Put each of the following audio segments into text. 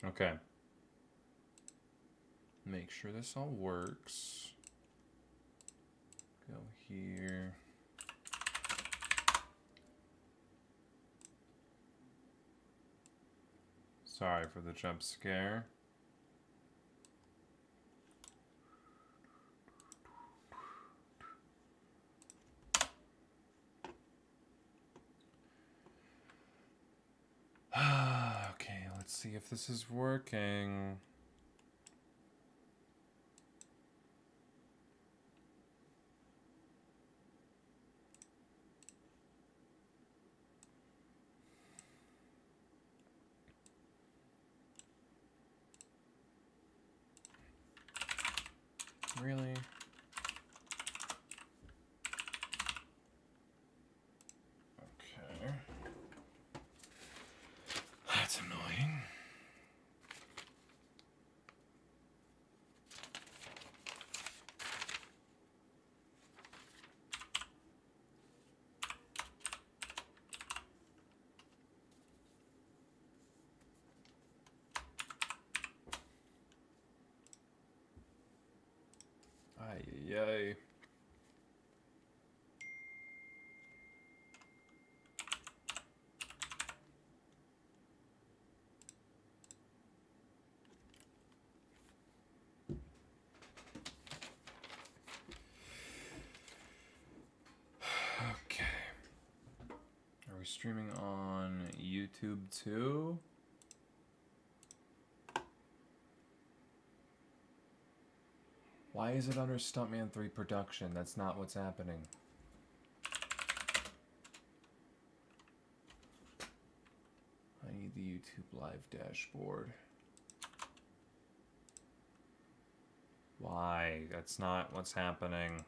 Okay. Make sure this all works. Go here. Sorry for the jump scare. Okay, let's see if this is working. Really? Okay. That's annoying. Ay, ay. Okay. Are we streaming on YouTube too? Why is it under Stuntman 3 production? That's not what's happening. I need the YouTube live dashboard. Why? That's not what's happening.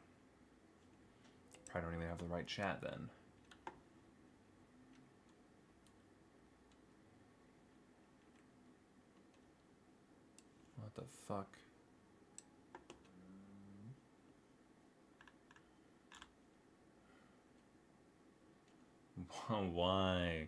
Probably don't even have the right chat then. What the fuck? Why?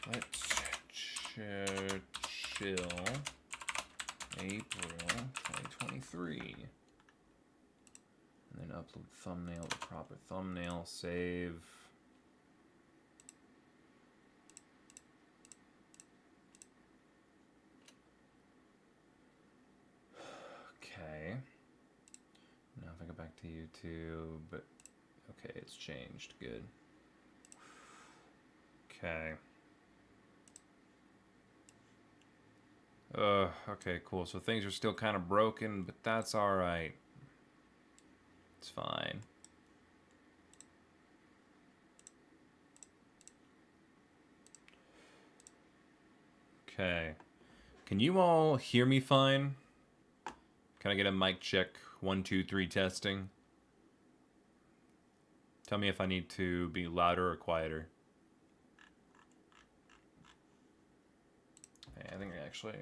Let's chill. April 2023. And then upload thumbnail, the proper thumbnail, save. Okay. Now if I go back to YouTube, okay, it's changed, good. Okay. Okay, cool. So things are still kind of broken, but that's alright. It's fine. Okay. Can you all hear me fine? Can I get a mic check? 1, 2, 3 testing. Tell me if I need to be louder or quieter. Okay, I think actually...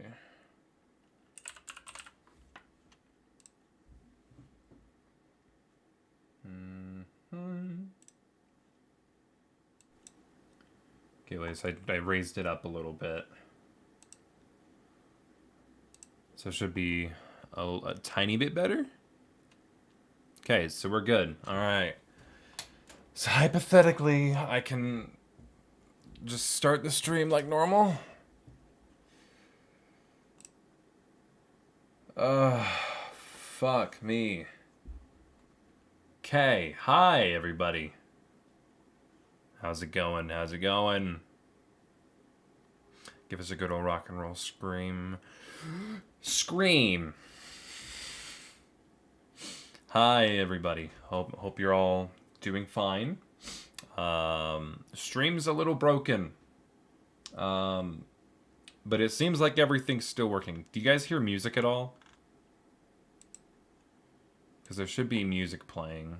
Okay, wait, so I raised it up a little bit. So it should be a tiny bit better. Okay, so we're good. All right. So hypothetically, I can just start the stream like normal. Fuck me. Okay, hi everybody. How's it going? How's it going? Give us a good old rock and roll scream. Scream! Hi everybody. Hope you're all doing fine. Stream's a little broken. But it seems like everything's still working. Do you guys hear music at all? Because there should be music playing.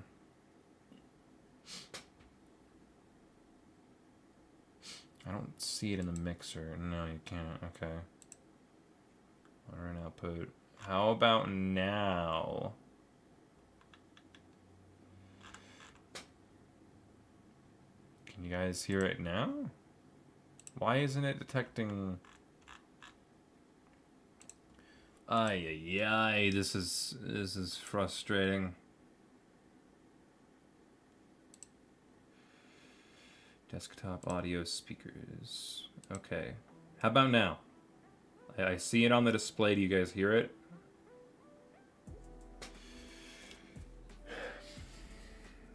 I don't see it in the mixer. No, you can't. Okay. Audio and output. How about now? Can you guys hear it now? Why isn't it detecting? Ay, ay, ay, this is frustrating. Desktop audio speakers. Okay. How about now? I see it on the display. Do you guys hear it?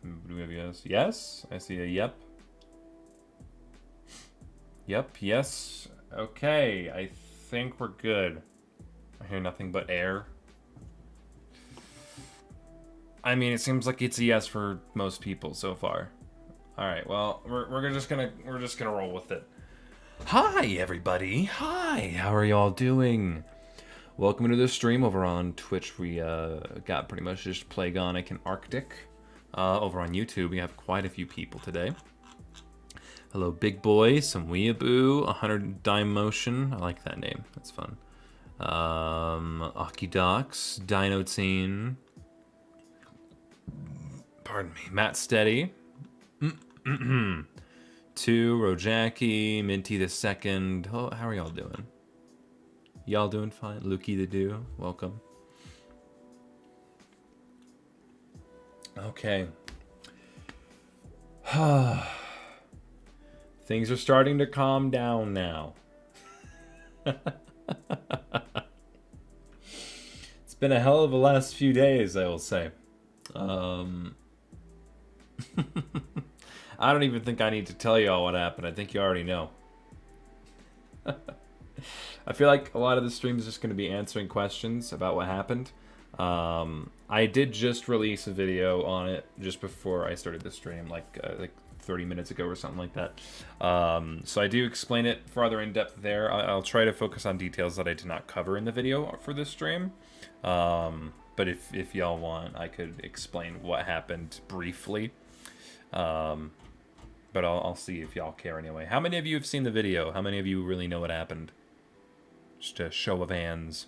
Do we have yes? Yes? I see a yep. Yep, yes. Okay, I think we're good. I hear nothing but air. I mean, it seems like it's a yes for most people so far. All right, well, we're just gonna roll with it. Hi, everybody. Hi, how are y'all doing? Welcome to the stream over on Twitch. We got pretty much just Playgonic and Arctic. Over on YouTube, we have quite a few people today. Hello, Big Boy, some Weeaboo, 100 Dime Motion. I like that name. That's fun. Akidox, Dino Teen. Pardon me. Matt Steady. 2, Rojaki, Minty the Second. Oh, how are y'all doing? Y'all doing fine? Lukey the Do, welcome. Okay. Things are starting to calm down now. It's been a hell of a last few days, I will say. I don't even think I need to tell y'all what happened. I think you already know. I feel like a lot of the stream is just going to be answering questions about what happened. I did just release a video on it just before I started the stream, like 30 minutes ago or something like that. So I do explain it further in depth there. I'll try to focus on details that I did not cover in the video for this stream. But if y'all want, I could explain what happened briefly. But I'll see if y'all care anyway. How many of you have seen the video? How many of you really know what happened? Just a show of hands.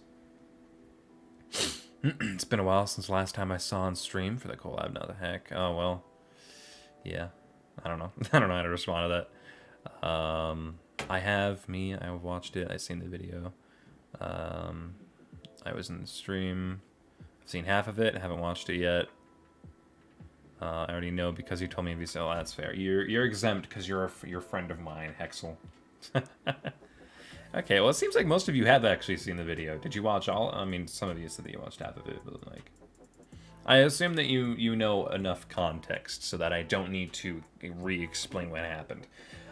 It's been a while since the last time I saw on stream for the collab. Now the heck. Oh well. Yeah. I don't know. I don't know how to respond to that. I watched it. I've seen the video. I was in the stream. I've seen half of it. I haven't watched it yet. I already know because you told me to be so. That's fair. You're exempt because you're a friend of mine, Hexel. Okay, well, it seems like most of you have actually seen the video. Did you watch all? I mean, some of you said that you watched half of it, but like, I assume that you know enough context so that I don't need to re-explain what happened.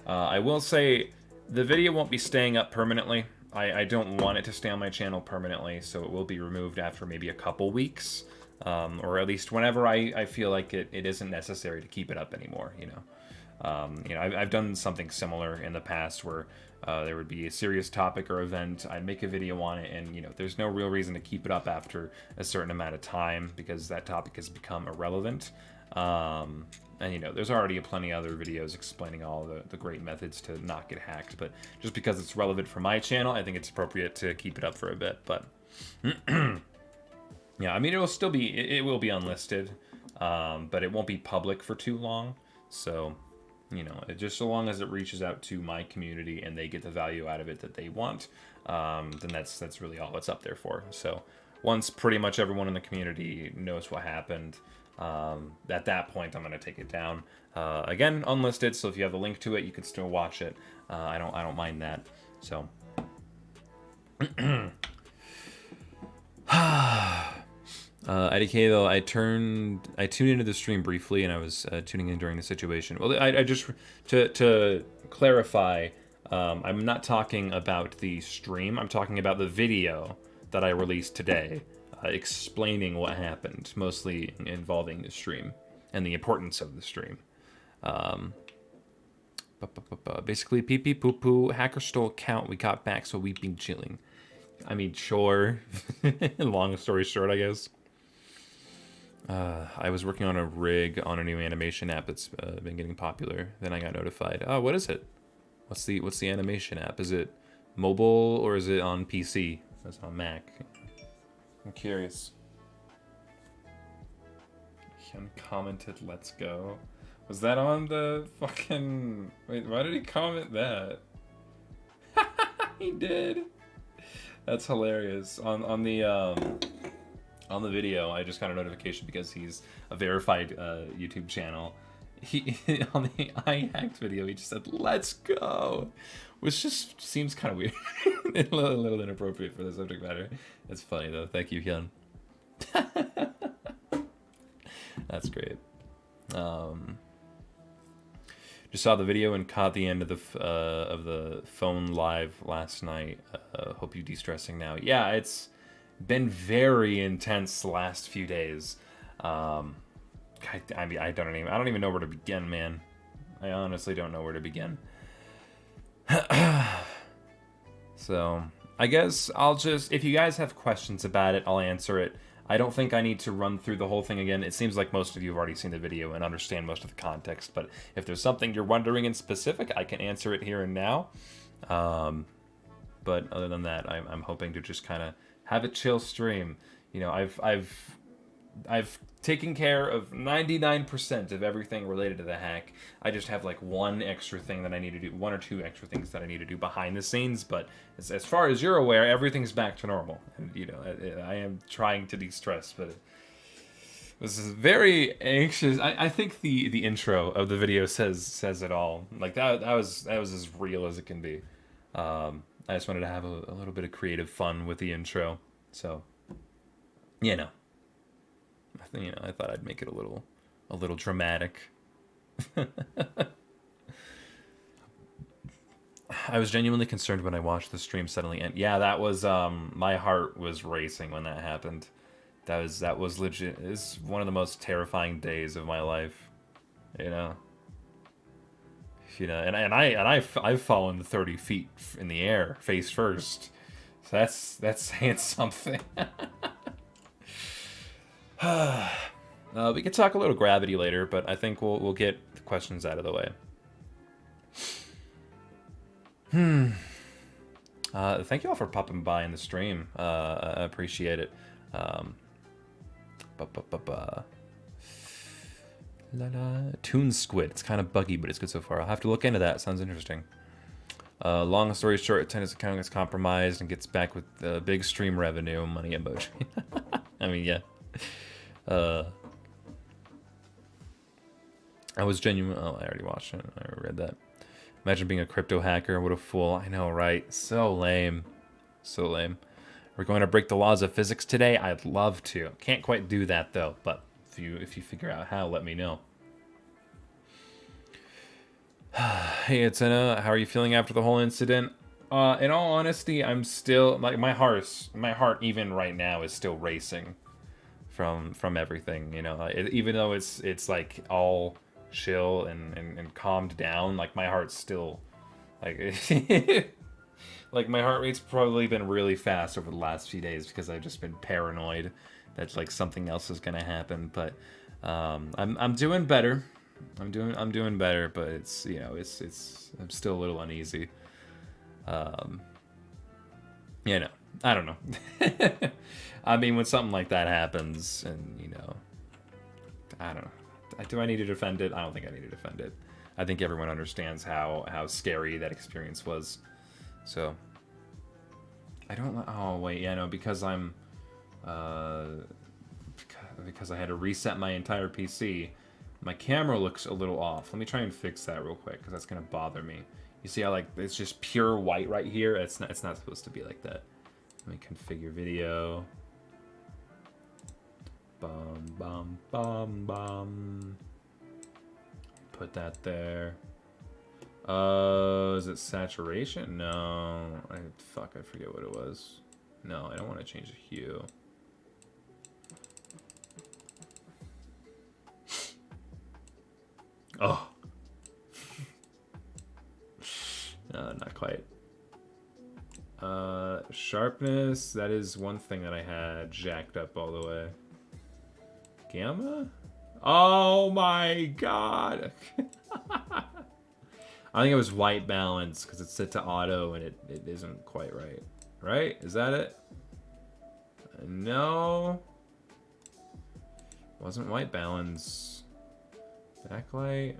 I will say the video won't be staying up permanently. I don't want it to stay on my channel permanently, so it will be removed after maybe a couple weeks, or at least whenever I feel like it isn't necessary to keep it up anymore. You know, I've done something similar in the past where there would be a serious topic or event. I'd make a video on it, and there's no real reason to keep it up after a certain amount of time because that topic has become irrelevant. And there's already plenty of other videos explaining all the great methods to not get hacked. But just because it's relevant for my channel, I think it's appropriate to keep it up for a bit. But yeah, I mean, it will be unlisted, but it won't be public for too long. So just so long as it reaches out to my community and they get the value out of it that they want, then that's really all it's up there for. So once pretty much everyone in the community knows what happened, at that point I'm going to take it down. Again, unlisted, so if you have the link to it, you can still watch it. I don't mind that. So IDK though, I tuned into the stream briefly, and I was tuning in during the situation. Well, I just to clarify, I'm not talking about the stream. I'm talking about the video that I released today, explaining what happened, mostly involving the stream and the importance of the stream. Basically, pee pee poo poo. Hacker stole account. We got back, so we've been chilling. I mean, sure. Long story short, I guess. I was working on a rig on a new animation app that's been getting popular. Then I got notified. Oh, what is it? What's the animation app? Is it mobile or is it on PC? That's on Mac. I'm curious. Hyun commented, "Let's go." Was that on the fucking? Wait, why did he comment that? He did. That's hilarious. On the video, I just got a notification because he's a verified YouTube channel. He on the I hacked video, he just said "Let's go," which just seems kind of weird, a little inappropriate for the subject matter. It's funny though. Thank you, Hyun. That's great. Just saw the video and caught the end of the phone live last night. Hope you de-stressing now. Yeah, it's been very intense the last few days. I mean, I don't even know where to begin, man. I honestly don't know where to begin. So, I guess I'll just, if you guys have questions about it, I'll answer it. I don't think I need to run through the whole thing again. It seems like most of you have already seen the video and understand most of the context, but if there's something you're wondering in specific, I can answer it here and now. But other than that, I'm hoping to just kind of have a chill stream. You know, I've taken care of 99% of everything related to the hack. I just have like one extra thing that I need to do, one or two extra things that I need to do behind the scenes. But as far as you're aware, everything's back to normal. And you know, I am trying to de-stress, but this is very anxious. I think the intro of the video says it all. Like that was as real as it can be. I just wanted to have a little bit of creative fun with the intro. So, you know. I thought I'd make it a little dramatic. I was genuinely concerned when I watched the stream suddenly end. Yeah, that was my heart was racing when that happened. That was legit. It's one of the most terrifying days of my life. You know. And I've fallen 30 feet in the air face first. So that's saying something. We could talk a little gravity later, but I think we'll get the questions out of the way. Thank you all for popping by in the stream. I appreciate it. Toon Squid. It's kind of buggy, but it's good so far. I'll have to look into that. Sounds interesting. Long story short, Tennis account gets compromised and gets back with big stream revenue. Money emoji. I mean, yeah. I was genuine. Oh, I already watched it. I read that. Imagine being a crypto hacker. What a fool. I know, right? So lame. So lame. We're going to break the laws of physics today. I'd love to. Can't quite do that though. But if you figure out how, let me know. Hey, it's Anna. How are you feeling after the whole incident? In all honesty, I'm still like my heart even right now is still racing from everything. You know, even though it's like all chill and calmed down, like my heart's still like like my heart rate's probably been really fast over the last few days because I've just been paranoid that like something else is gonna happen. But I'm doing better. I'm doing better, but it's, you know, it's I'm still a little uneasy. You know, I don't know. I mean, when something like that happens, and you know, I don't know. Do I need to defend it? I don't think I need to defend it. I think everyone understands how scary that experience was. So I don't. Oh wait, yeah, no, because I'm because I had to reset my entire PC. My camera looks a little off. Let me try and fix that real quick because that's gonna bother me. You see how like it's just pure white right here? It's not supposed to be like that. Let me configure video. Bum. Put that there. Is it saturation? No. I forget what it was. No, I don't want to change the hue. Oh. No, not quite. Sharpness, that is one thing that I had jacked up all the way. Gamma? Oh my god! I think it was white balance because it's set to auto and it isn't quite right. Right? Is that it? No. Wasn't white balance. Backlight.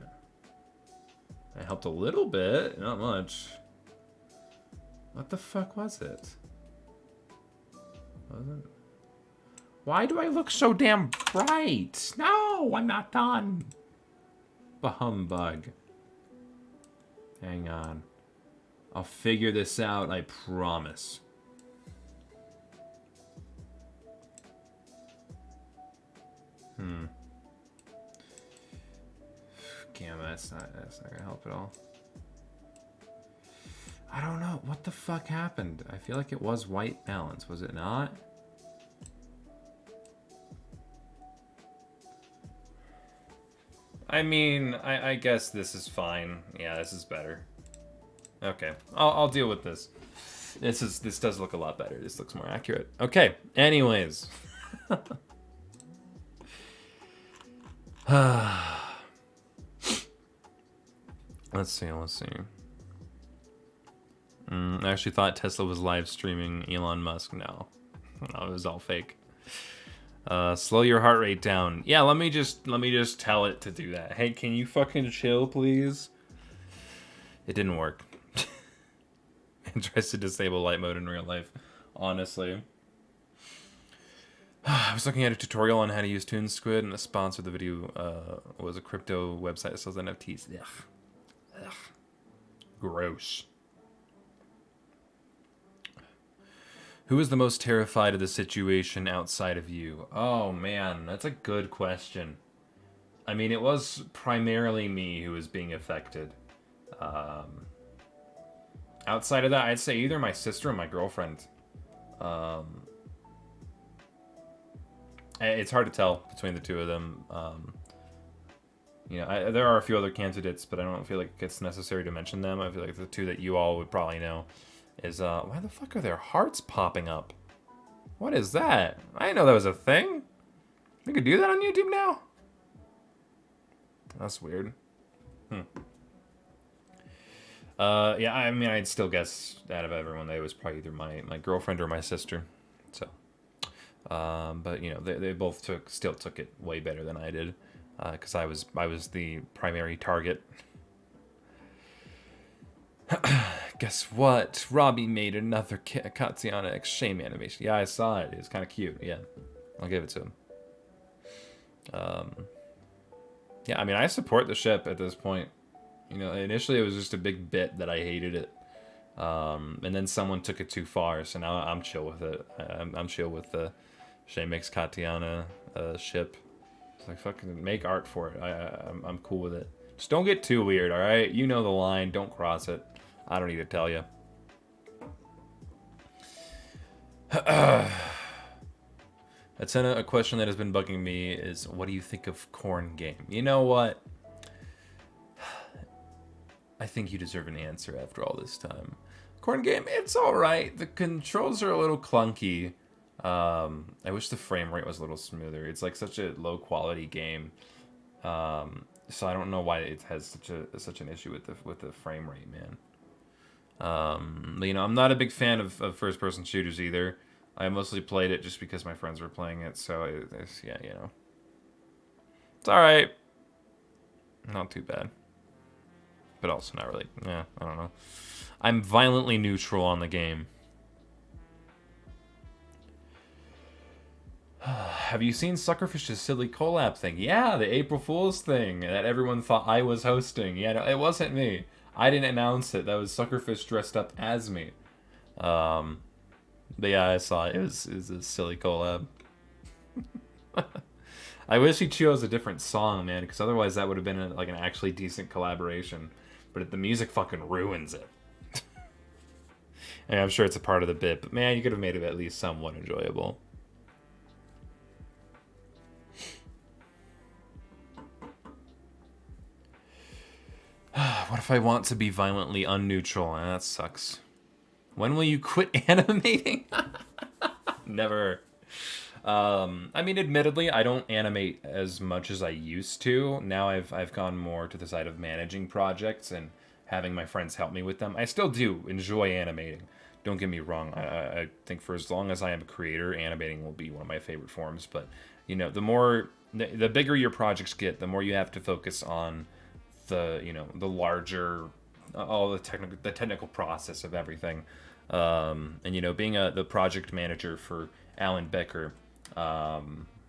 It helped a little bit, not much. What the fuck was it? Wasn't. Why do I look so damn bright? No, I'm not done. A humbug. Hang on. I'll figure this out, I promise. Damn, that's not gonna help at all. I don't know. What the fuck happened? I feel like it was white balance, was it not? I mean, I guess this is fine. Yeah, this is better. Okay, I'll deal with this. This does look a lot better. This looks more accurate. Okay, anyways. Let's see. I actually thought Tesla was live streaming Elon Musk. No, it was all fake. Slow your heart rate down. Yeah, let me just tell it to do that. Hey, can you fucking chill, please? It didn't work. It tries to disable light mode in real life. Honestly. I was looking at a tutorial on how to use TuneSquid, and the sponsor of the video was a crypto website that sells NFTs. Ugh. Gross. Who is the most terrified of the situation outside of you? Oh, man, that's a good question. I mean, it was primarily me who was being affected. Outside of that, I'd say either my sister or my girlfriend. It's hard to tell between the two of them. You know, there are a few other candidates, but I don't feel like it's necessary to mention them. I feel like the two that you all would probably know is, why the fuck are their hearts popping up? What is that? I didn't know that was a thing. We could do that on YouTube now? That's weird. Yeah, I mean, I'd still guess out of everyone that it was probably either my girlfriend or my sister. So, but you know, they both still took it way better than I did, because I was the primary target. Guess what? Robbie made another Katiana X Shame animation. Yeah, I saw it. It was kind of cute. Yeah, I'll give it to him. Yeah, I mean, I support the ship at this point. You know, initially it was just a big bit that I hated it. And then someone took it too far, so now I'm chill with it. I'm chill with the Shame X Katiana ship. It's like, fucking make art for it. I'm cool with it. Just don't get too weird, alright? You know the line. Don't cross it. I don't need to tell you. A question that has been bugging me is, what do you think of Corn Game? You know what? I think you deserve an answer after all this time. Corn Game, it's alright. The controls are a little clunky. I wish the frame rate was a little smoother. It's like such a low quality game. So I don't know why it has such an issue with the frame rate, man. You know, I'm not a big fan of first person shooters either. I mostly played it just because my friends were playing it, so it's, yeah, you know. It's alright. Not too bad. But also not really, yeah, I don't know. I'm violently neutral on the game. Have you seen Suckerfish's silly collab thing? Yeah, the April Fool's thing that everyone thought I was hosting. Yeah, no, it wasn't me. I didn't announce it. That was Suckerfish dressed up as me. But yeah, I saw it. It was a silly collab. I wish he chose a different song, man, because otherwise that would have been like an actually decent collaboration. But the music fucking ruins it. And I'm sure it's a part of the bit, but man, you could have made it at least somewhat enjoyable. What if I want to be violently unneutral? That sucks. When will you quit animating? Never. I mean, admittedly, I don't animate as much as I used to. Now I've gone more to the side of managing projects and having my friends help me with them. I still do enjoy animating. Don't get me wrong. I think for as long as I am a creator, animating will be one of my favorite forms. But the bigger your projects get, the more you have to focus on the larger, all the technical process of everything. Being the project manager for Alan Becker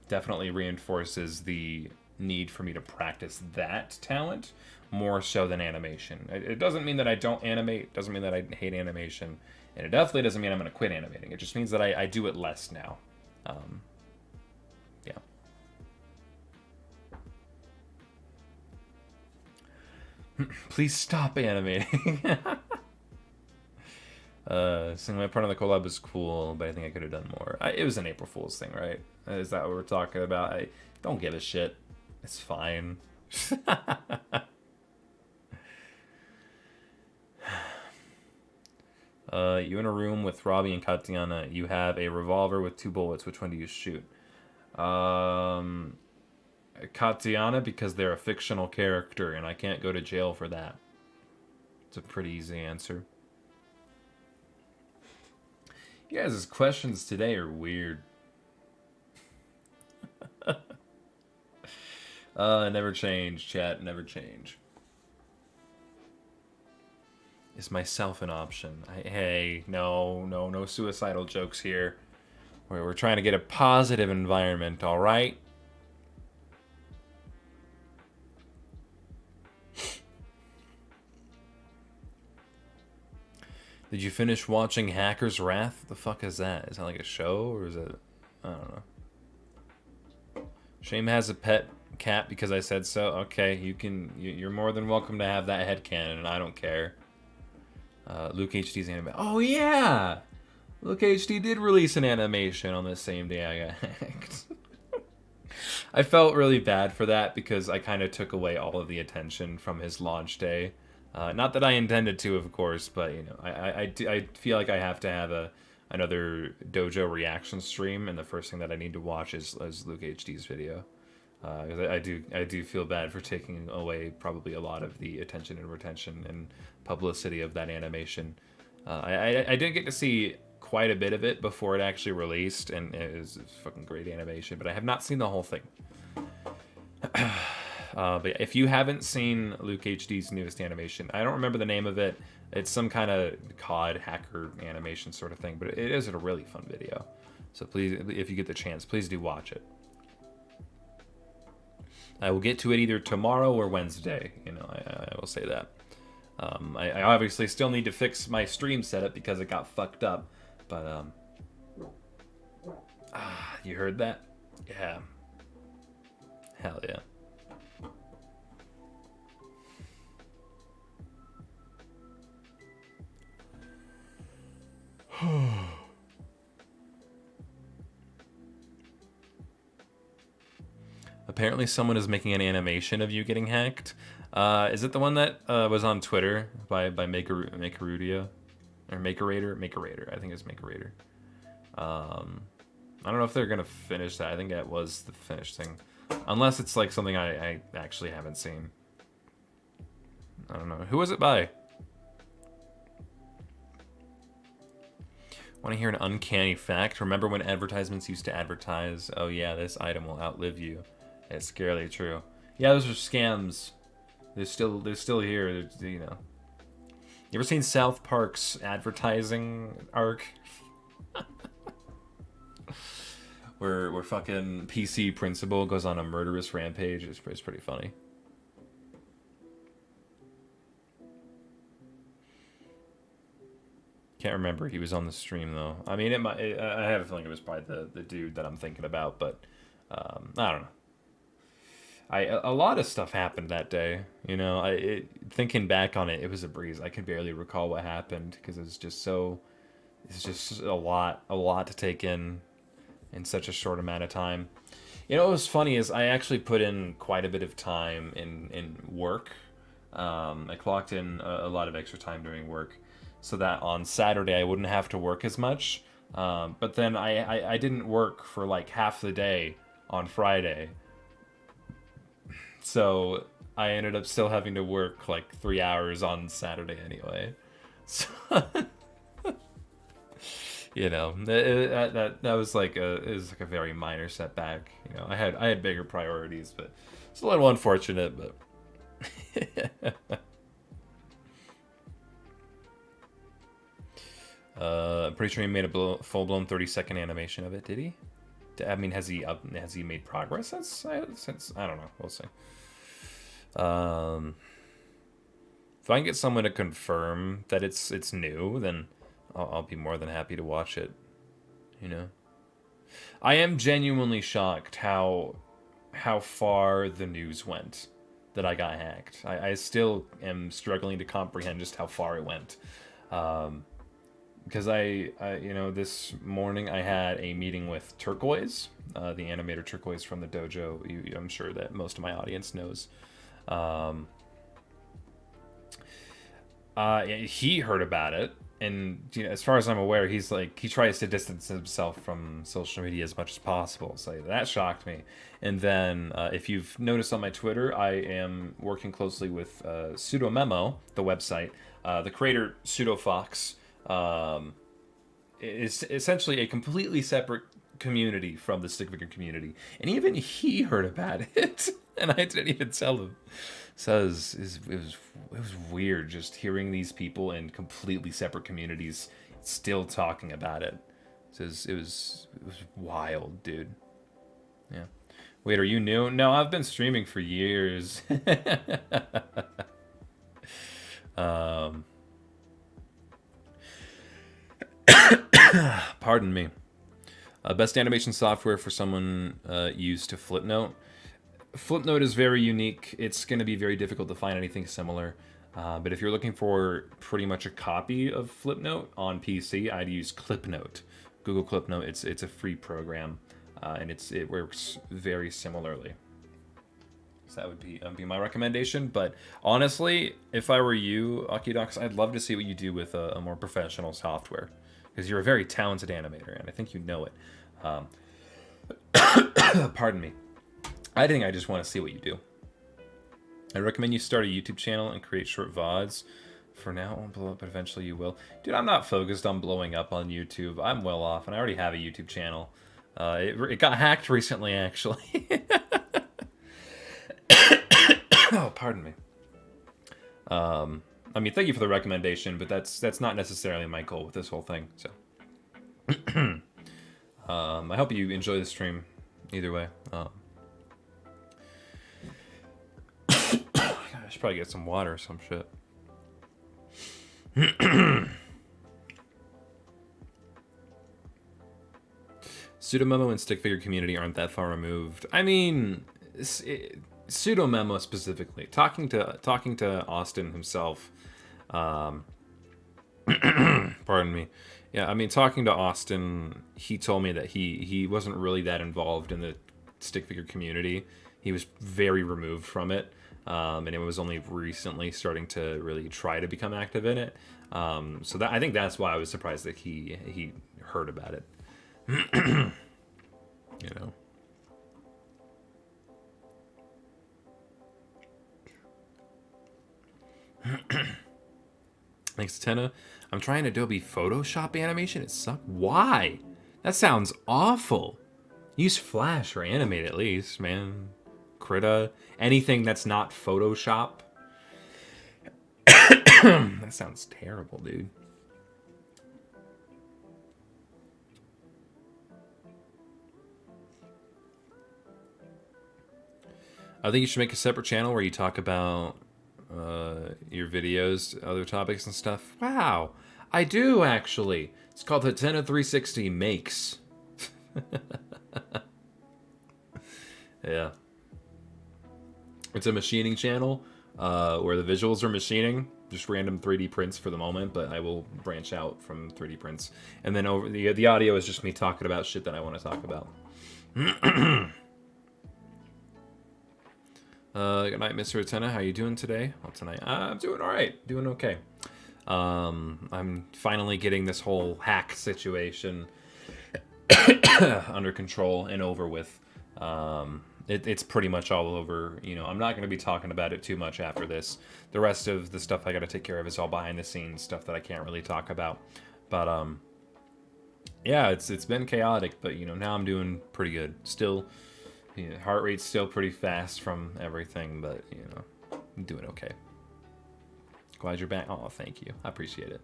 definitely reinforces the need for me to practice that talent more so than animation. It doesn't mean that I don't animate. It doesn't mean that I hate animation. And it definitely doesn't mean I'm going to quit animating. It just means that I do it less now. Yeah. Please stop animating. Saying my part of the collab was cool, but I think I could have done more. It was an April Fool's thing, right? Is that what we're talking about? I don't give a shit. It's fine. You in a room with Robbie and Katiana. You have a revolver with 2 bullets. Which one do you shoot? Katiana, because they're a fictional character, and I can't go to jail for that. It's a pretty easy answer. You guys' questions today are weird. Never change, chat. Never change. Is myself an option? Hey, no suicidal jokes here. We're trying to get a positive environment, all right? Did you finish watching Hacker's Wrath? What the fuck is that? Is that like a show, or is it... I don't know. Shame has a pet cat because I said so. Okay, you're more than welcome to have that headcanon, and I don't care. Luke HD's anime. Oh yeah! Luke HD did release an animation on the same day I got hacked. I felt really bad for that because I kind of took away all of the attention from his launch day. Not that I intended to, of course, but I feel like I have to have another Dojo reaction stream, and the first thing that I need to watch is Luke HD's video. I do feel bad for taking away probably a lot of the attention and retention and publicity of that animation. I did get to see quite a bit of it before it actually released, and it was fucking great animation, but I have not seen the whole thing. But if you haven't seen Luke HD's newest animation, I don't remember the name of it. It's some kind of COD hacker animation sort of thing, but it is a really fun video. So please, if you get the chance, please do watch it. I will get to it either tomorrow or Wednesday. I will say that. I obviously still need to fix my stream setup because it got fucked up. But, you heard that? Yeah. Hell yeah. Apparently someone is making an animation of you getting hacked. Is it the one that was on Twitter by Makerudia? Or Makerator? I think it's Makerator. I don't know if they're gonna finish that. I think that was the finished thing. Unless it's like something I actually haven't seen. I don't know. Who was it by? Want to hear an uncanny fact? Remember when advertisements used to advertise, oh yeah, this item will outlive you. It's scarily true. Yeah, those are scams. They're still here. You ever seen South Park's advertising arc? where fucking PC Principal goes on a murderous rampage. It's pretty funny. Can't remember. He was on the stream though. I mean, I have a feeling it was probably the dude that I'm thinking about, but I don't know. A lot of stuff happened that day. Thinking back on it, it was a breeze. I can barely recall what happened because it's just a lot to take in such a short amount of time. What was funny is I actually put in quite a bit of time in work. I clocked in a lot of extra time during work so that on Saturday I wouldn't have to work as much. But then I didn't work for like half the day on Friday. So I ended up still having to work like 3 hours on Saturday anyway. So, you know, that was like a very minor setback. You know, I had bigger priorities, but it's a little unfortunate. But I'm pretty sure he made a full-blown 30-second animation of it. Did he? I mean, has he made progress since I don't know. We'll see. If I can get someone to confirm that it's new, then I'll be more than happy to watch it. You know, I am genuinely shocked how far the news went that I got hacked. I still am struggling to comprehend just how far it went. Because I you know, this morning I had a meeting with Turquoise, the animator Turquoise from the dojo. I'm sure that most of my audience knows. He heard about it, and you know, as far as I'm aware, he tries to distance himself from social media as much as possible. So that shocked me. And then, if you've noticed on my Twitter, I am working closely with Pseudomemo, the website. The creator Pseudofox is essentially a completely separate community from the stick figure community, and even he heard about it, and I didn't even tell him. So it was weird just hearing these people in completely separate communities still talking about it. It was wild, dude. Yeah. Wait, are you new? No, I've been streaming for years. Pardon me. Best animation software for someone used to Flipnote. Flipnote is very unique. It's going to be very difficult to find anything similar. But if you're looking for pretty much a copy of Flipnote on PC, I'd use Clipnote. Google Clipnote. It's a free program, and it works very similarly. So that would be my recommendation. But honestly, if I were you, Akidox, I'd love to see what you do with a more professional software, because you're a very talented animator, and I think you know it. Pardon me. I think I just want to see what you do. I recommend you start a YouTube channel and create short VODs. For now, it won't blow up, but eventually you will. Dude, I'm not focused on blowing up on YouTube. I'm well off, and I already have a YouTube channel. It got hacked recently, actually. Oh, pardon me. I mean, thank you for the recommendation, but that's not necessarily my goal with this whole thing. So, I hope you enjoy the stream. Either way. I should probably get some water or some shit. Pseudomemo and stick figure community aren't that far removed. I mean, Pseudomemo specifically, talking to Austin himself. Pardon me. Yeah, I mean, talking to Austin, he told me that he wasn't really that involved in the stick figure community. He was very removed from it. And it was only recently starting to really try to become active in it. So I think that's why I was surprised that he heard about it. You know. Thanks, Tenna. I'm trying Adobe Photoshop animation. It sucks. Why? That sounds awful. Use Flash or Animate at least, man. Krita. Anything that's not Photoshop. That sounds terrible, dude. I think you should make a separate channel where you talk about your videos, other topics and stuff. Wow, I do actually. It's called Hatena 360 Makes. Yeah. It's a machining channel where the visuals are machining, just random 3D prints for the moment, but I will branch out from 3D prints. And then over the audio is just me talking about shit that I want to talk about. Good night, Mr. Atena. How you doing today? Well, tonight I'm doing all right, doing okay. I'm finally getting this whole hack situation under control and over with. it's pretty much all over. You know, I'm not going to be talking about it too much after this. The rest of the stuff I got to take care of is all behind the scenes stuff that I can't really talk about. But yeah, it's been chaotic, but you know, now I'm doing pretty good. Still, you know, heart rate's still pretty fast from everything, but you know, I'm doing okay. Glad you're back. Oh, thank you. I appreciate it.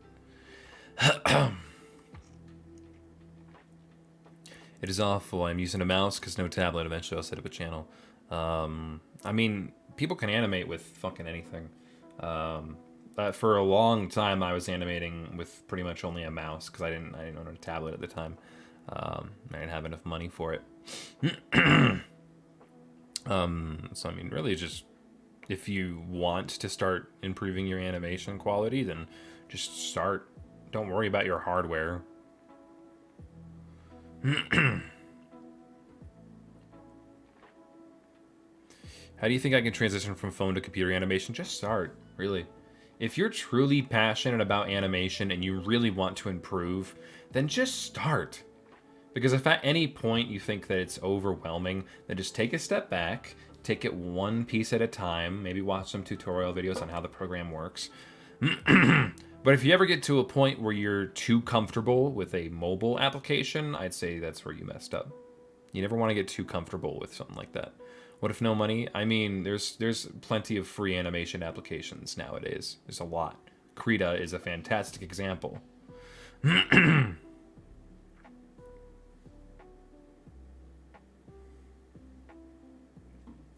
It is awful. I'm using a mouse because no tablet. Eventually I'll set up a channel. I mean, people can animate with fucking anything. For a long time, I was animating with pretty much only a mouse because I didn't own a tablet at the time. I didn't have enough money for it. So I mean, really, just if you want to start improving your animation quality, then just start. Don't worry about your hardware. How do you think I can transition from phone to computer animation? Just start, really. If you're truly passionate about animation and you really want to improve, then just start. Because if at any point you think that it's overwhelming, then just take a step back, take it one piece at a time, maybe watch some tutorial videos on how the program works. But if you ever get to a point where you're too comfortable with a mobile application, I'd say that's where you messed up. You never want to get too comfortable with something like that. What if no money? I mean, there's plenty of free animation applications nowadays. There's a lot. Krita is a fantastic example.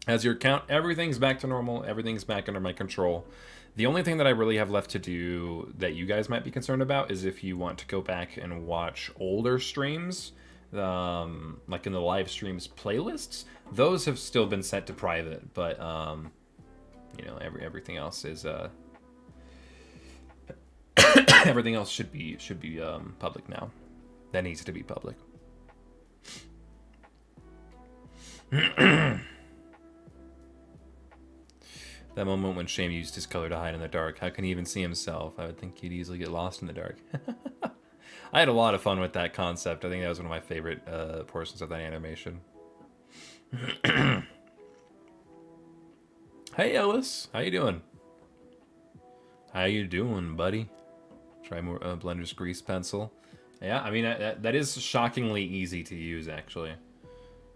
As your account, everything's back to normal. Everything's back under my control. The only thing that I really have left to do that you guys might be concerned about is if you want to go back and watch older streams, like in the live streams playlists, those have still been set to private, but you know, everything else is everything else should be public now. That needs to be public. That moment when Shame used his color to hide in the dark. How can he even see himself? I would think he'd easily get lost in the dark. I had a lot of fun with that concept. I think that was one of my favorite portions of that animation. Hey, Ellis. How you doing? How you doing, buddy? Try more Blender's grease pencil. Yeah, I mean, that is shockingly easy to use, actually.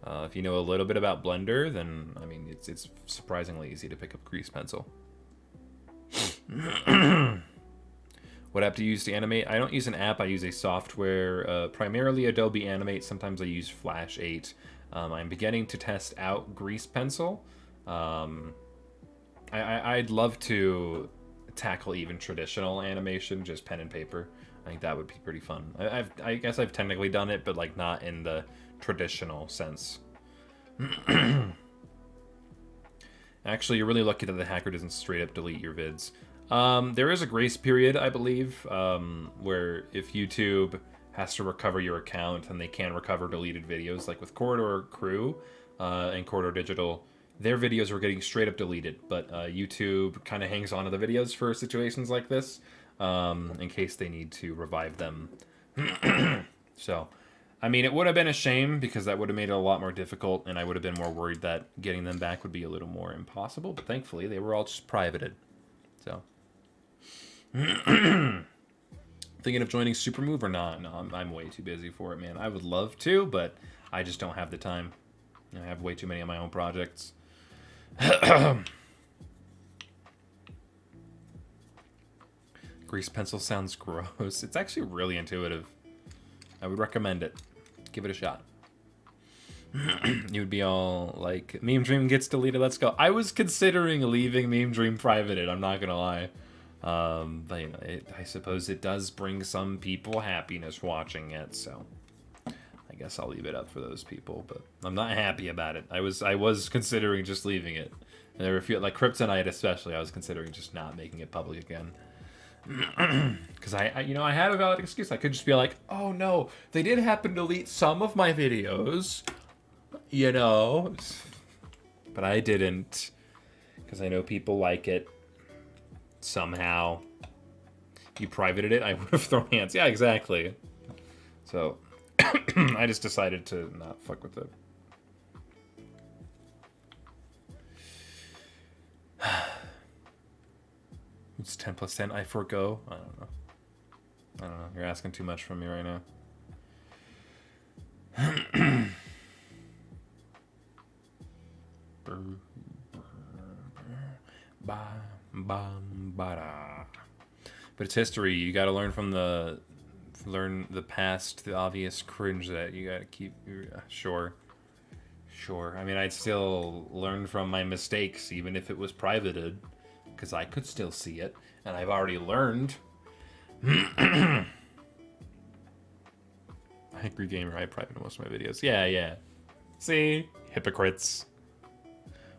If you know a little bit about Blender, then, I mean, it's surprisingly easy to pick up grease pencil. What app do you use to animate? I don't use an app, I use a software, primarily Adobe Animate. Sometimes I use Flash 8. I'm beginning to test out grease pencil. I'd love to tackle even traditional animation, just pen and paper. I think that would be pretty fun. I guess I've technically done it, but like not in the traditional sense. Actually, you're really lucky that the hacker doesn't straight up delete your vids. There is a grace period, I believe, where if YouTube has to recover your account and they can recover deleted videos, like with Corridor Crew and Corridor Digital, their videos were getting straight up deleted, but YouTube kind of hangs on to the videos for situations like this, in case they need to revive them. So, I mean, it would have been a shame because that would have made it a lot more difficult, and I would have been more worried that getting them back would be a little more impossible, but thankfully they were all just privated. So, thinking of joining Supermove or not? No, I'm way too busy for it, man. I would love to, but I just don't have the time. I have way too many of my own projects. Grease pencil sounds gross. It's actually really intuitive. I would recommend it. Give it a shot. You would be all like, Meme Dream gets deleted, let's go. I was considering leaving Meme Dream privated, I'm not gonna lie. But you know, I suppose it does bring some people happiness watching it, so I guess I'll leave it up for those people, but I'm not happy about it. I was considering just leaving it. And there were a few, like Kryptonite especially, I was considering just not making it public again. Because I you know, I had a valid excuse. I could just be like, oh no, they did happen to delete some of my videos, you know, but I didn't, because I know people like it. Somehow you privated it, I would have thrown hands. Yeah, exactly. So I just decided to not fuck with it. It's 10 plus 10. I forego. I don't know. You're asking too much from me right now. But it's history. You got to learn from the past, the obvious cringe that you got to keep. Sure. I mean, I'd still learn from my mistakes, even if it was privated, because I could still see it, and I've already learned. Angry Gamer, I private most of my videos. Yeah. See? Hypocrites.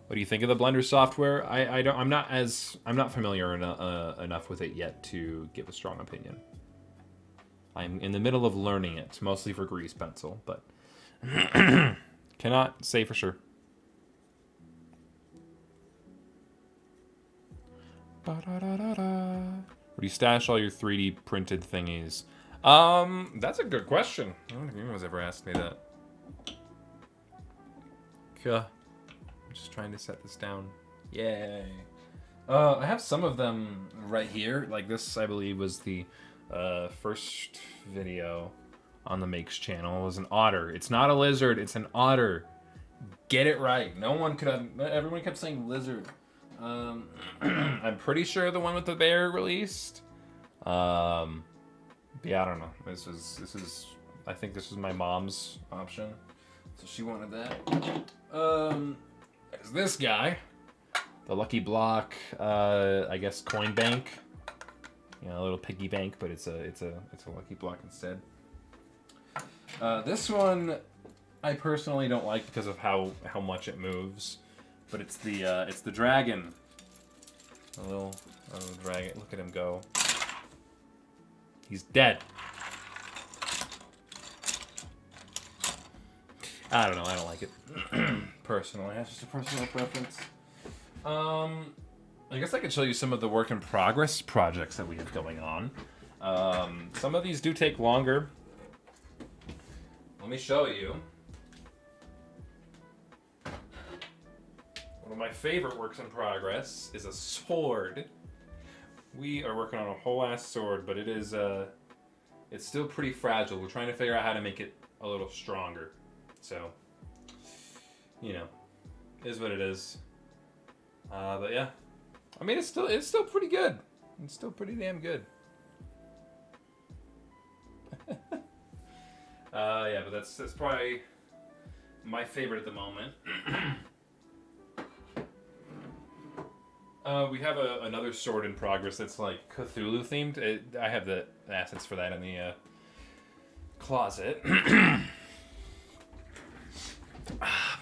What do you think of the Blender software? I'm not familiar enough with it yet to give a strong opinion. I'm in the middle of learning it, mostly for Grease Pencil, but cannot say for sure. Where do you stash all your 3D printed thingies? That's a good question. I don't think anyone's ever asked me that. I'm just trying to set this down. Yay. I have some of them right here. Like this, I believe, was the first video on the Makes channel. It was an otter. It's not a lizard, it's an otter. Get it right. Everyone kept saying lizard. I'm pretty sure the one with the bear released. Yeah, I don't know. This is I think this was my mom's option. So she wanted that. There's this guy. The Lucky Block, I guess coin bank. You know, a little piggy bank, but it's a Lucky Block instead. This one I personally don't like because of how much it moves. But it's the dragon. A little dragon. Look at him go. He's dead. I don't know. I don't like it. Personally, that's just a personal preference. I guess I could show you some of the work in progress projects that we have going on. Some of these do take longer. Let me show you. One of my favorite works in progress is a sword. We are working on a whole ass sword, but it is it's still pretty fragile. We're trying to figure out how to make it a little stronger. So, you know, is what it is. But yeah, I mean, it's still pretty good. It's still pretty damn good. Yeah, but that's probably my favorite at the moment. We have another sword in progress that's like Cthulhu themed. I have the assets for that in the closet. Ah,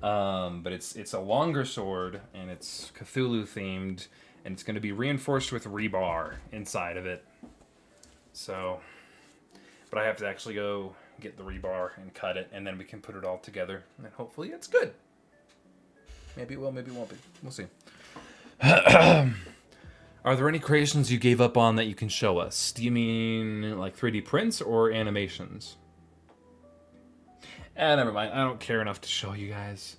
man. But it's a longer sword and it's Cthulhu themed and it's going to be reinforced with rebar inside of it. So, but I have to actually go get the rebar and cut it, and then we can put it all together, and then hopefully it's good. Maybe it will, maybe it won't be. We'll see. Are there any creations you gave up on that you can show us? Do you mean like 3D prints or animations? Never mind. I don't care enough to show you guys.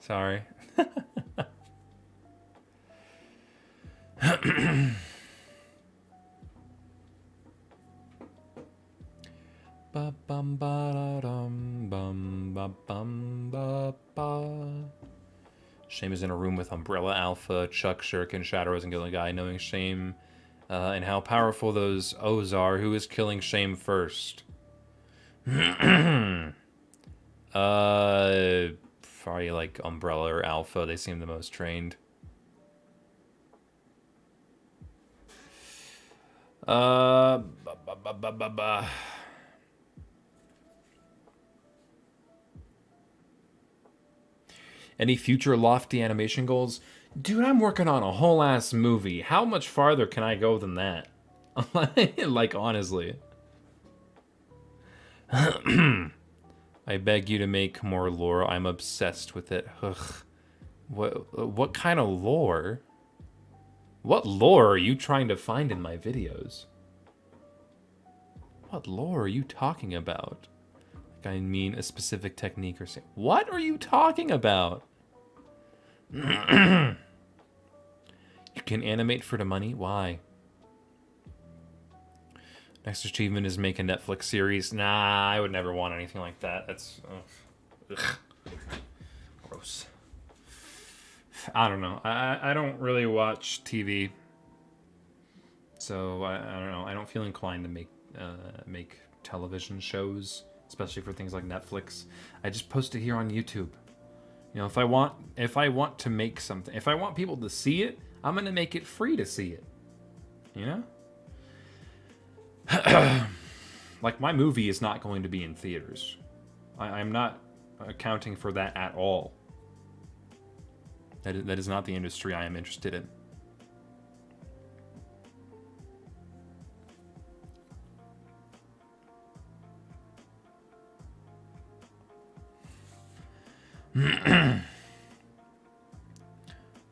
Sorry. Ba bum ba dum bum ba bum ba ba. Shame is in a room with Umbrella Alpha, Chuck, Shuriken, Shadow Rose, and Killing Guy, knowing Shame and how powerful those O's are. Who is killing Shame first? Probably like Umbrella or Alpha. They seem the most trained. Any future lofty animation goals? Dude, I'm working on a whole ass movie. How much farther can I go than that? Like, honestly. I beg you to make more lore. I'm obsessed with it. Ugh. What kind of lore? What lore are you trying to find in my videos? What lore are you talking about? Like, I mean a specific technique or something. What are you talking about? You can animate for the money? Why? Next achievement is make a Netflix series. Nah, I would never want anything like that. That's ugh. Gross. I don't know. I don't really watch TV, so I don't know. I don't feel inclined to make television shows, especially for things like Netflix. I just post it here on YouTube. You know, if I want to make something, if I want people to see it, I'm gonna make it free to see it. You know? Like, my movie is not going to be in theaters. I'm not accounting for that at all. That is not the industry I am interested in.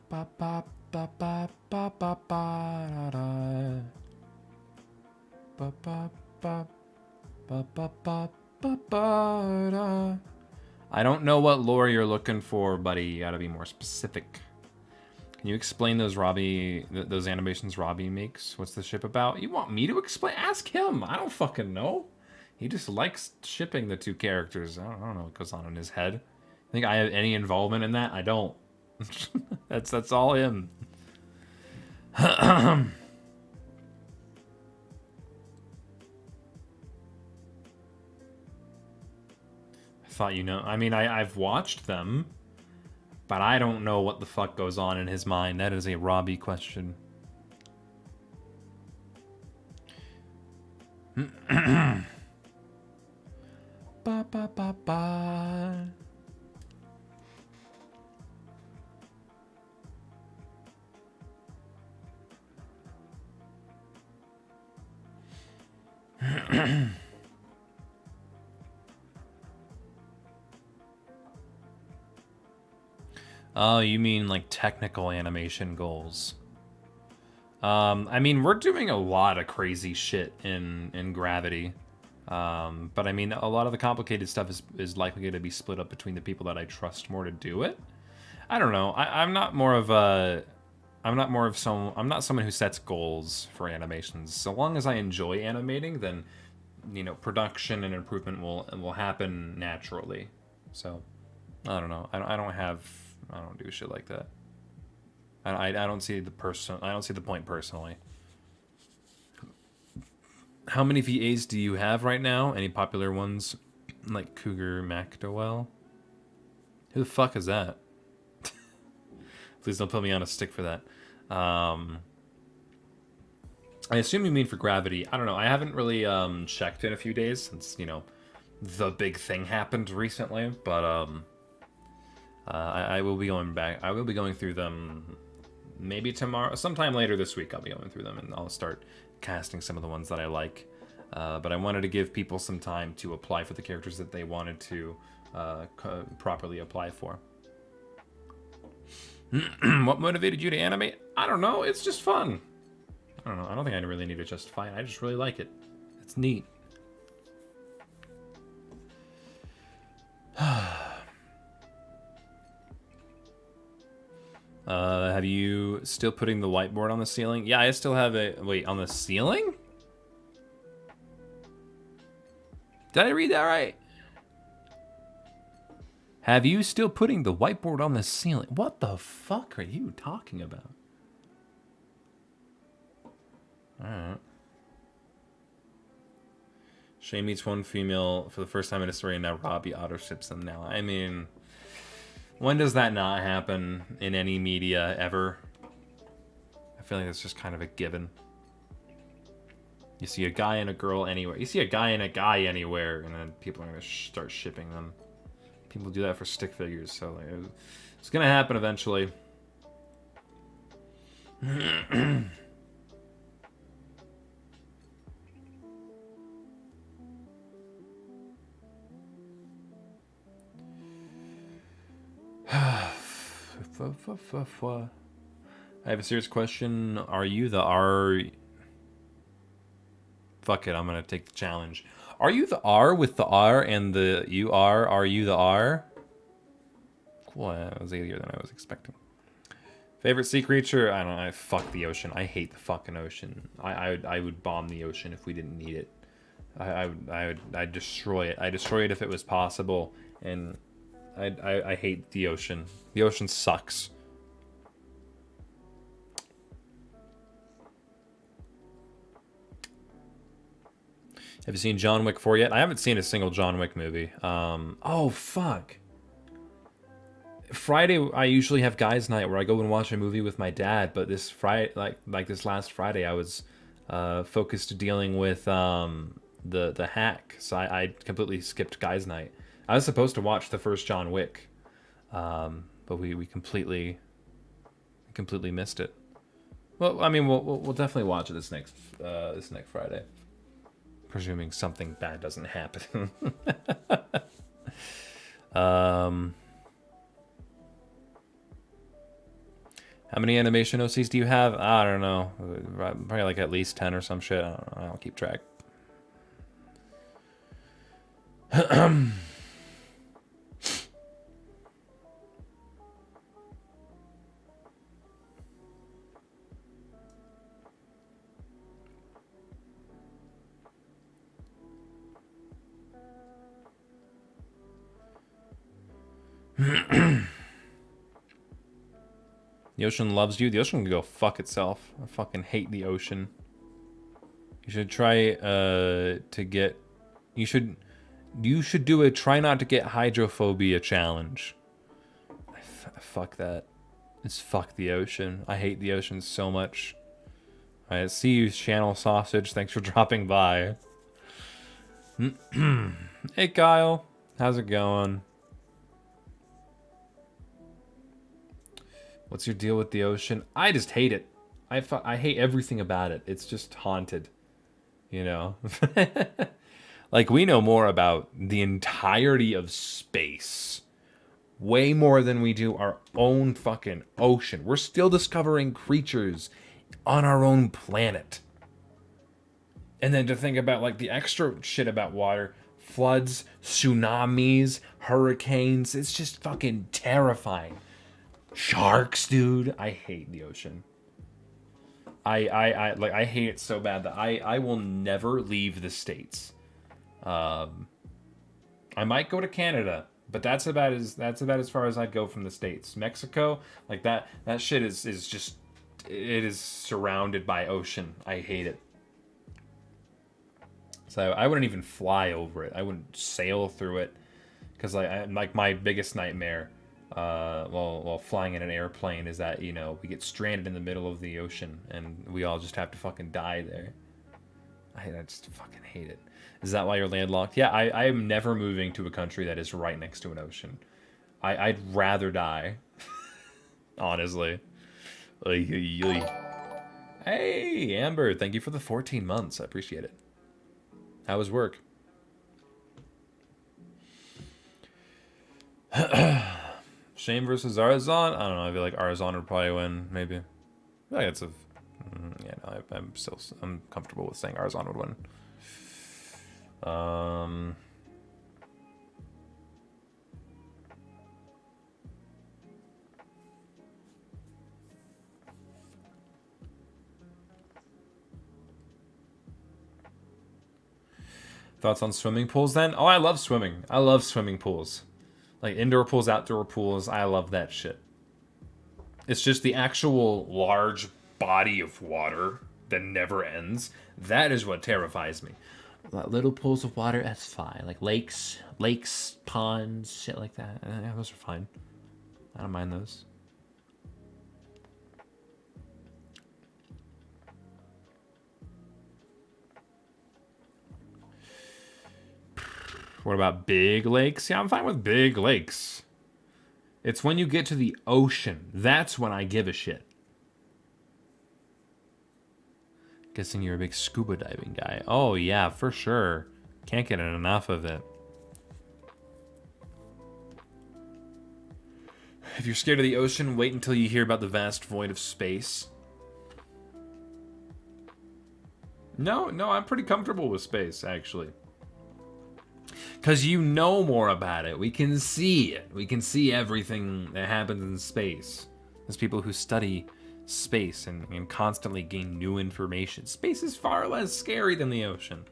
Ba ba ba ba ba ba ba da. Ba ba ba ba ba ba ba ba da. I don't know what lore you're looking for, buddy. You gotta be more specific. Can you explain those those animations Robbie makes? What's the ship about? You want me to explain? Ask him. I don't fucking know. He just likes shipping the two characters. I don't know what goes on in his head. Think I have any involvement in that? I don't. That's all him. I thought you know. I mean, I've watched them, but I don't know what the fuck goes on in his mind. That is a Robbie question. Ba ba ba ba. Oh, you mean like technical animation goals? I mean, we're doing a lot of crazy shit in Gravity. But I mean, a lot of the complicated stuff is likely going to be split up between the people that I trust more to do it. I don't know. I'm not someone who sets goals for animations. So long as I enjoy animating, then, you know, production and improvement will happen naturally. So, I don't know. I don't do shit like that. I don't see the point personally. How many VAs do you have right now? Any popular ones like Cougar McDowell? Who the fuck is that? Please don't put me on a stick for that. I assume you mean for Gravity. I don't know. I haven't really checked in a few days since, you know, the big thing happened recently. But I will be going back. I will be going through them maybe tomorrow. Sometime later this week I'll be going through them and I'll start casting some of the ones that I like. But I wanted to give people some time to apply for the characters that they wanted to properly apply for. What motivated you to animate? I don't know. It's just fun. I don't know. I don't think I really need to justify it. I just really like it. It's neat. Have you still putting the whiteboard on the ceiling? Yeah, I still have it. Wait, on the ceiling? Did I read that right? Have you still putting the whiteboard on the ceiling? What the fuck are you talking about? Alright. Shay meets one female for the first time in a story, and now Robbie auto-ships them now. I mean, when does that not happen in any media ever? I feel like that's just kind of a given. You see a guy and a girl anywhere. You see a guy and a guy anywhere, and then people are going to start shipping them. People do that for stick figures, so like, it's going to happen eventually. I have a serious question. Are you the R? Fuck it, I'm gonna take the challenge. Are you the R with the R and the UR? Are you the R? Cool, that was easier than I was expecting. Favorite sea creature? I don't know. Fuck the ocean. I hate the fucking ocean. I would bomb the ocean if we didn't need it. I'd destroy it. I'd destroy it if it was possible. And I hate the ocean. The ocean sucks. Have you seen John Wick 4 yet? I haven't seen a single John Wick movie. Oh, fuck. Friday, I usually have guys' night where I go and watch a movie with my dad, but this Friday, like this last Friday, I was focused dealing with the hack, so I completely skipped guys' night. I was supposed to watch the first John Wick, but we completely missed it. Well, I mean, we'll definitely watch it this next Friday, presuming something bad doesn't happen. How many animation OCs do you have? I don't know. Probably like at least 10 or some shit. I don't know. I don't keep track. The ocean loves you. The ocean can go fuck itself. I fucking hate the ocean. You should try to get. You should do a try not to get hydrophobia challenge. Fuck that. It's fuck the ocean. I hate the ocean so much. Alright, see you, Channel Sausage. Thanks for dropping by. Hey, Kyle. How's it going? What's your deal with the ocean? I just hate it. I hate everything about it. It's just haunted. You know? Like, we know more about the entirety of space. Way more than we do our own fucking ocean. We're still discovering creatures on our own planet. And then to think about, like, the extra shit about water. Floods, tsunamis, hurricanes. It's just fucking terrifying. Sharks, dude. I hate the ocean. I hate it so bad that I will never leave the States. I might go to Canada, but that's about as far as I'd go from the States. Mexico, like that shit is just, it is surrounded by ocean. I hate it. So I wouldn't even fly over it. I wouldn't sail through it, because like my biggest nightmare while flying in an airplane is that, you know, we get stranded in the middle of the ocean and we all just have to fucking die there. I just fucking hate it. Is that why you're landlocked? Yeah, I am never moving to a country that is right next to an ocean. I'd rather die. Honestly. Hey, Amber, thank you for the 14 months. I appreciate it. How was work? Shane versus Arzon? I don't know. I feel like Arzon would probably win, maybe. I feel like it's a... Yeah, no, I'm comfortable with saying Arzon would win. Thoughts on swimming pools then? Oh, I love swimming. I love swimming pools. Like indoor pools, outdoor pools. I love that shit. It's just the actual large body of water that never ends. That is what terrifies me. Little pools of water, that's fine. Like lakes, ponds, shit like that. Yeah, those are fine. I don't mind those. What about big lakes? Yeah, I'm fine with big lakes. It's when you get to the ocean. That's when I give a shit. Guessing you're a big scuba diving guy. Oh, yeah, for sure. Can't get enough of it. If you're scared of the ocean, wait until you hear about the vast void of space. No, I'm pretty comfortable with space, actually. Because you know more about it. We can see it. We can see everything that happens in space. There's people who study space and constantly gain new information. Space is far less scary than the ocean.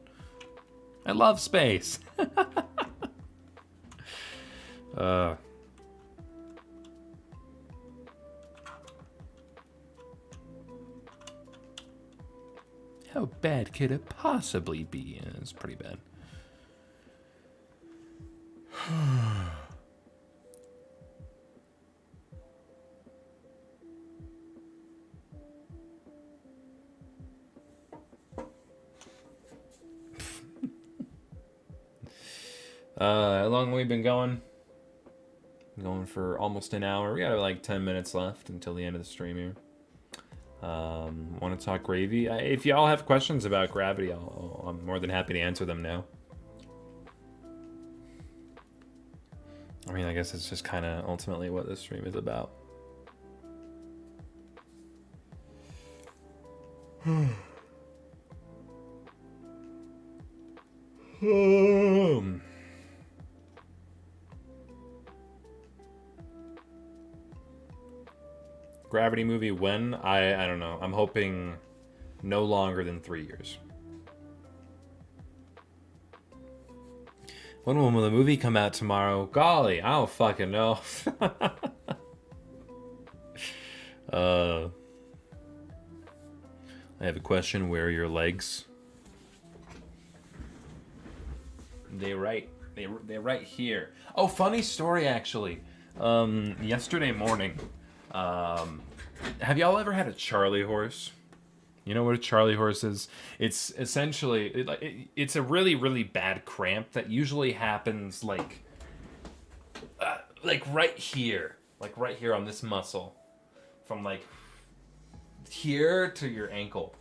I love space. How bad could it possibly be? Yeah, it's pretty bad. How long have we been going? Going for almost an hour. We got like 10 minutes left until the end of the stream here. Want to talk gravy? If y'all have questions about gravity, I'm more than happy to answer them now. I mean, I guess it's just kind of ultimately what this stream is about. Gravity movie when? I don't know. I'm hoping no longer than 3 years. When will the movie come out tomorrow? Golly, I don't fucking know. I have a question. Where are your legs? They're right here. Oh, funny story actually. Yesterday morning, have y'all ever had a Charlie horse? You know what a Charlie horse is? It's essentially it's a really, really bad cramp that usually happens like right here on this muscle, from like here to your ankle,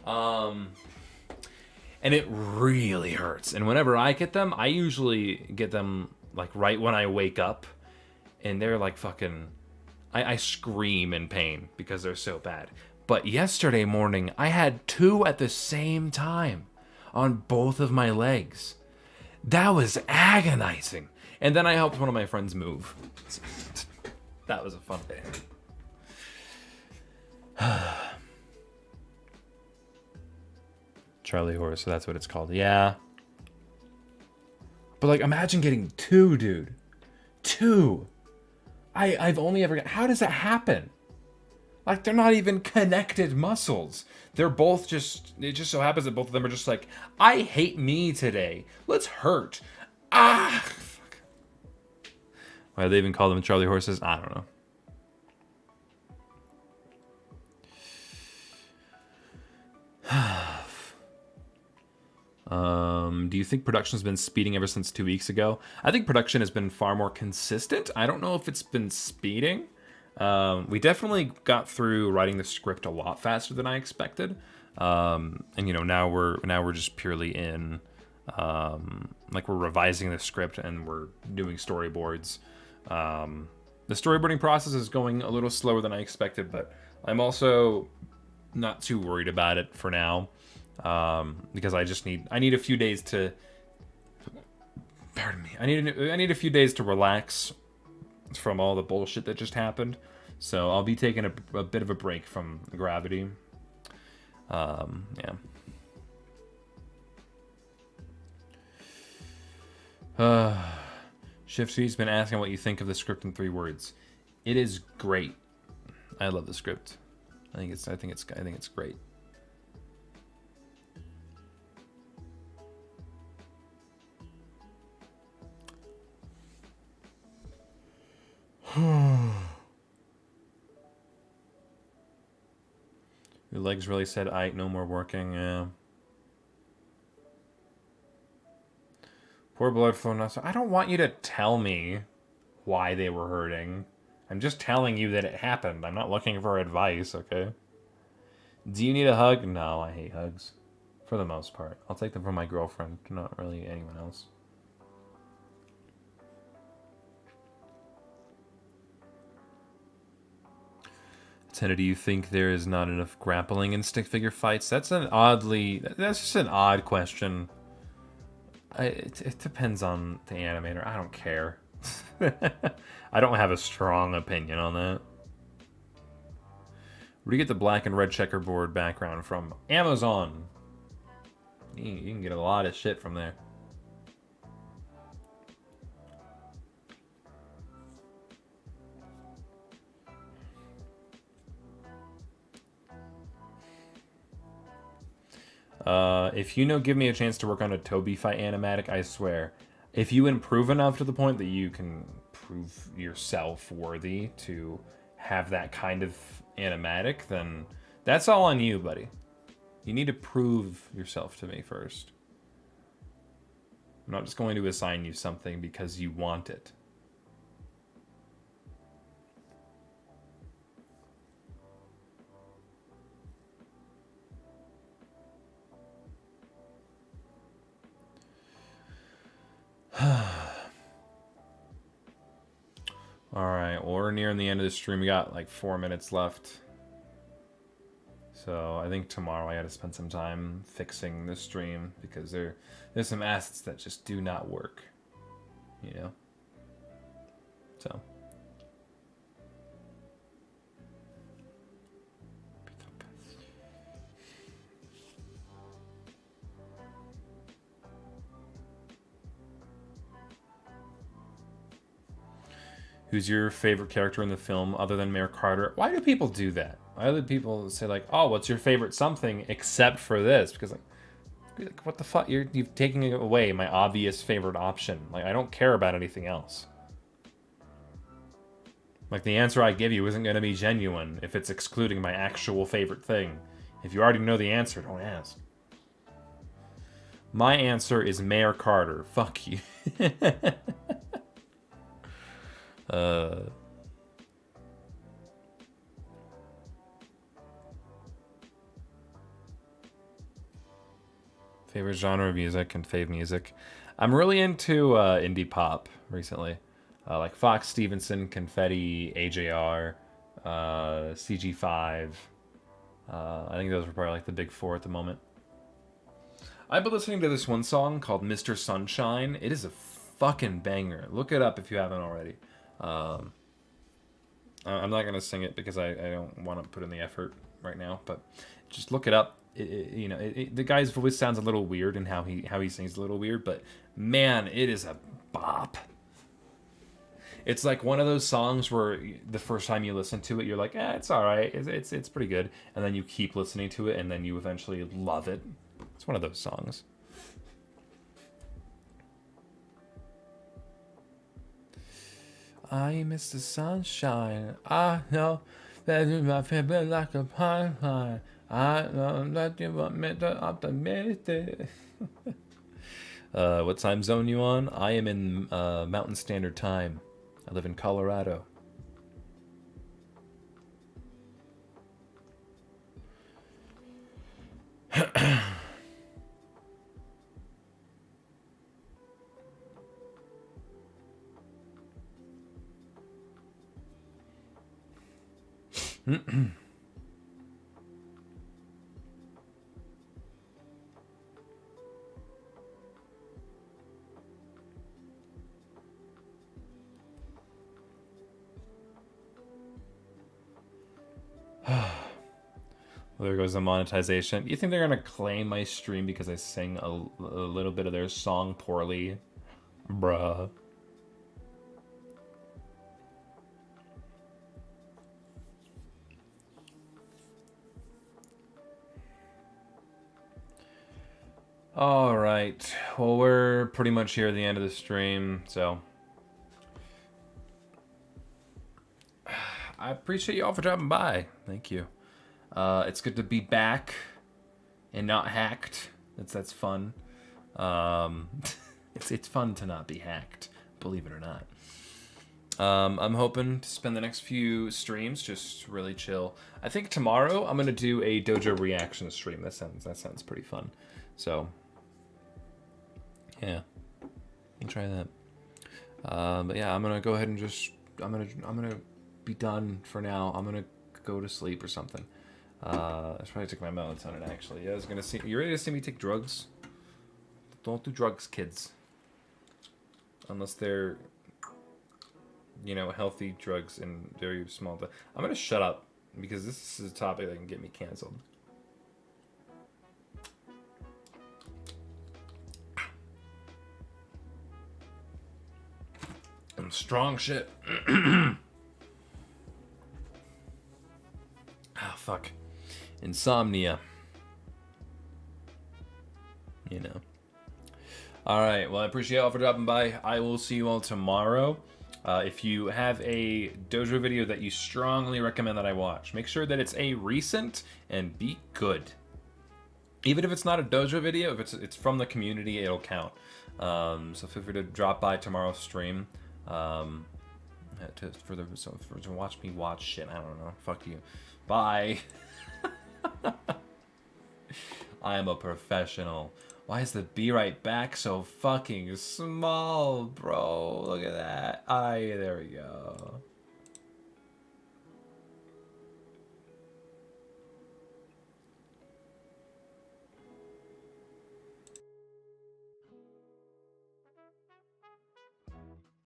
and it really hurts. And whenever I get them, I usually get them like right when I wake up, and they're like fucking. I scream in pain because they're so bad. But yesterday morning, I had 2 at the same time on both of my legs. That was agonizing. And then I helped one of my friends move. That was a fun day. Charlie horse, so that's what it's called. Yeah. But like, imagine getting 2, dude. 2. I've only ever got... How does that happen? Like, they're not even connected muscles. They're both just... It just so happens that both of them are just like, I hate me today. Let's hurt. Ah! Fuck. Why do they even call them Charlie horses? I don't know. Do you think production's been speeding ever since 2 weeks ago? I think production has been far more consistent. I don't know if it's been speeding. We definitely got through writing the script a lot faster than I expected. And you know, now we're just purely in like we're revising the script and we're doing storyboards. The storyboarding process is going a little slower than I expected, but I'm also not too worried about it for now. Because I need a few days to, pardon me, I need a few days to relax from all the bullshit that just happened. So I'll be taking a bit of a break from Gravity. Yeah. Shifty's been asking what you think of the script in 3 words. It is great. I love the script. I think it's great. Your legs really said, "Ike, no more working." Yeah. Poor blood flow. I don't want you to tell me why they were hurting. I'm just telling you that it happened. I'm not looking for advice, okay? Do you need a hug? No, I hate hugs. For the most part. I'll take them from my girlfriend, not really anyone else. Tena, do you think there is not enough grappling in stick figure fights? That's just an odd question. It depends on the animator. I don't care. I don't have a strong opinion on that. Where do you get the black and red checkerboard background from? Amazon. You can get a lot of shit from there. If you know, give me a chance to work on a Toby fight animatic, I swear. If you improve enough to the point that you can prove yourself worthy to have that kind of animatic, then that's all on you, buddy. You need to prove yourself to me first. I'm not just going to assign you something because you want it. Alright, well, we're nearing the end of the stream. We got like 4 minutes left. So I think tomorrow I gotta spend some time fixing the stream because there's some assets that just do not work. You know? So. Who's your favorite character in the film other than Mayor Carter? Why do people do that? Why do people say like, "Oh, what's your favorite something except for this?" Because like what the fuck? You've taken away my obvious favorite option. Like I don't care about anything else. Like the answer I give you isn't going to be genuine if it's excluding my actual favorite thing. If you already know the answer, don't ask. My answer is Mayor Carter. Fuck you. Favorite genre of music and fave music. I'm really into indie pop recently. Like Fox Stevenson, Confetti, AJR, CG5. I think those are probably like the big four at the moment. I've been listening to this one song called Mr. Sunshine. It is a fucking banger. Look it up if you haven't already. I'm not going to sing it because I don't want to put in the effort right now, but just look it up. The guy's voice sounds a little weird and how he sings a little weird, but man, it is a bop. It's like one of those songs where the first time you listen to it, you're like, it's all right, it's pretty good, and then you keep listening to it, and then you eventually love it. It's one of those songs. I miss the sunshine. I know that you might feel like a pine. I know that you want me to optimistic. What time zone you on? I am in Mountain Standard Time. I live in Colorado. Well, there goes the monetization. You think they're gonna claim my stream because I sing a little bit of their song poorly? Bruh. Alright. Well, we're pretty much here at the end of the stream, so I appreciate you all for dropping by. Thank you. It's good to be back and not hacked. That's fun. It's fun to not be hacked, believe it or not. I'm hoping to spend the next few streams just really chill. I think tomorrow I'm gonna do a dojo reaction stream. That sounds pretty fun. So yeah, I'll try that. But yeah, I'm gonna go ahead and I'm gonna be done for now. I'm gonna go to sleep or something. I should probably take my melatonin actually. Yeah, I was gonna see. You ready to see me take drugs? Don't do drugs, kids. Unless they're, healthy drugs in very small. I'm gonna shut up because this is a topic that can get me canceled. I'm strong shit. Ah, fuck. Insomnia. You know. Alright, well, I appreciate y'all for dropping by. I will see you all tomorrow. If you have a dojo video that you strongly recommend that I watch, make sure that it's a recent and be good. Even if it's not a dojo video, if it's from the community, it'll count. So feel free to drop by tomorrow's stream. To watch me watch shit. I don't know. Fuck you. Bye. I am a professional. Why is the Be Right Back so fucking small, bro? Look at that. There we go.